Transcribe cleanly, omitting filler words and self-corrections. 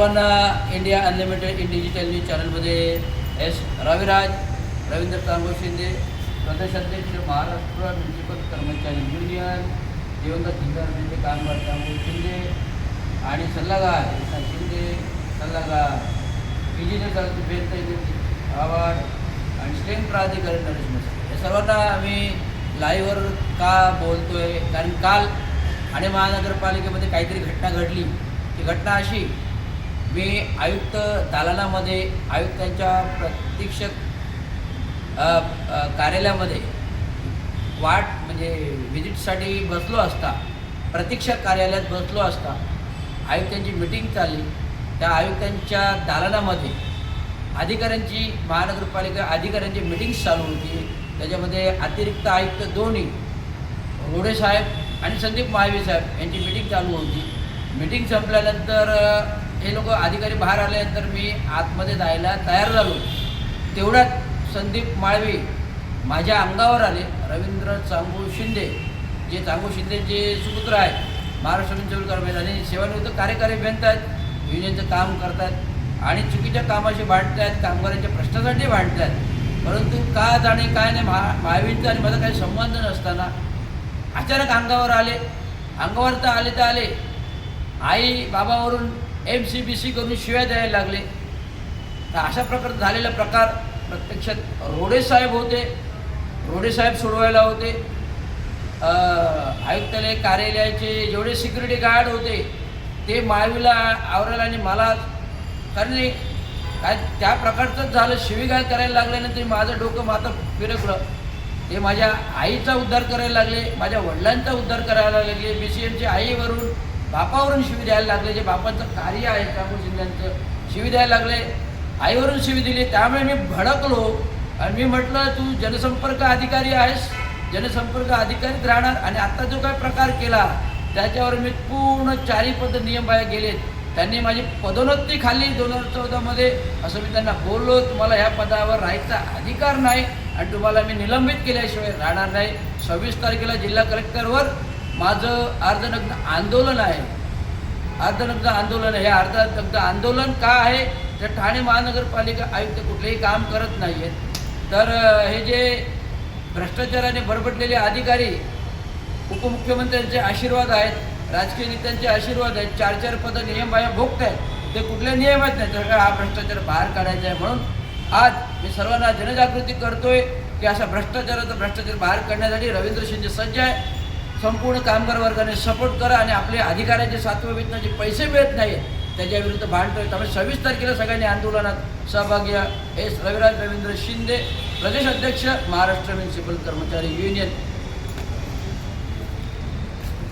सर्वांना India unlimited in digital news चॅनलमध्ये रवींद्र तांबो शिंदे, प्रदेशाध्यक्ष महाराष्ट्र म्युनिसिपल कर्मचारी युनियन, दिवंगत जिल्हाधिकारी कामगार तांबो शिंदे आणि सल्लागार शिंदे, सल्लागार इंजिनियर बेंत आवाड आणि स्टेम प्राधिकारी नरेश मस्के, या सर्वांना आम्ही लाईव्हवर का बोलतो आहे कारण काल ठाणे महानगरपालिकेमध्ये काहीतरी घटना घडली. ती घटना अशी, मी आयुक्त दालनामध्ये आयुक्तांच्या प्रत्यक्ष कार्यालयामध्ये वाट म्हणजे व्हिजिटसाठी बसलो असता, प्रतीक्षा कार्यालयात बसलो असता आयुक्तांची मिटिंग चालली. त्या आयुक्तांच्या दालनामध्ये अधिकाऱ्यांची महानगरपालिका अधिकाऱ्यांची मिटिंग्स चालू होती. त्याच्यामध्ये अतिरिक्त आयुक्त दोन्ही रोडे साहेब आणि संदीप महावी साहेब यांची मिटिंग चालू होती. मिटिंग संपल्यानंतर हे लोक अधिकारी बाहेर आल्यानंतर मी आतमध्ये जायला तयार झालो. तेवढ्यात संदीप माळवी माझ्या अंगावर आले. रवींद्र तांबो शिंदे, जे तांबो शिंदेचे सुपुत्र आहेत, महाराष्ट्र म्युनिसिपल कर्मचारी आणि सेवानिवृत्त कार्यकारी अभियंता आहेत, युनियनचं काम करतात आणि चुकीच्या कामाशी भांडत आहेत, कामगारांच्या प्रश्नासाठी भांडत आहेत. परंतु का जाणे काय नाही, माळवींचा आणि माझा काही संबंध नसताना अचानक अंगावर आले. अंगावर तर आले आई बाबावरून MCBC करून शिव्या द्यायला लागले. तर अशा प्रकार झालेला प्रकार प्रत्यक्षात रोडे साहेब होते, रोडे साहेब सोडवायला होते. आयुक्तालय कार्यालयाचे जेवढे सिक्युरिटी गार्ड होते ते माळवीला आवरायला आणि मला कारण काय त्या प्रकारचंच झालं. शिवीगाळ करायला लागल्यानंतर माझं डोकं मात्र फिरकलं. ते माझ्या आईचा उद्धार करायला लागले, माझ्या वडिलांचा उद्धार करायला लागले. BCMची आईवरून बापावरून शिवी द्यायला लागले, जे बापांचं कार्य आहे तांबो शिंदेचं, शिवी द्यायला लागले, आईवरून शिवी दिली. त्यामुळे मी भडकलो आणि मी म्हटलं तू जनसंपर्क अधिकारी आहेस, जनसंपर्क अधिकारीच राहणार. आणि आत्ता जो काय प्रकार केला त्याच्यावर मी पूर्ण 4 पद नियम बाहेर गेलेत. त्यांनी माझी पदोन्नती खाल्ली 2014मध्ये. असं मी त्यांना बोललो, तुम्हाला ह्या पदावर राहायचा अधिकार नाही आणि तुम्हाला मी निलंबित केल्याशिवाय राहणार नाही. 26 तारखेला जिल्हा कलेक्टरवर माझं अर्धनग्न आंदोलन आहे. अर्धनग्न आंदोलन आहे. हे अर्धनग्न आंदोलन का आहे तर ठाणे महानगरपालिका आयुक्त कुठलेही काम करत नाही आहेत. तर हे जे भ्रष्टाचाराने भरभटलेले अधिकारी, उपमुख्यमंत्र्यांचे आशीर्वाद आहेत, राजकीय नेत्यांचे आशीर्वाद आहेत, 4 पदं नियमबाह्य भोगत आहेत. ते कुठले नियम आहेत नाही तर हा भ्रष्टाचार बाहेर काढायचा आहे. म्हणून आज मी सर्वांना जनजागृती करतोय की अशा भ्रष्टाचार बाहेर काढण्यासाठी रवींद्र शिंदे सज्ज आहे. संपूर्ण कामगार वर्गाने सपोर्ट करा आणि आपल्या अधिकाऱ्याचे 7व्या वेतनाचे पैसे मिळत नाही त्याच्याविरुद्ध भांडतोय. त्यामुळे 26 तारखेला सगळ्यांनी आंदोलनात सहभागी रवींद्र शिंदे, प्रदेशाध्यक्ष महाराष्ट्र म्युनिसिपल कर्मचारी युनियन.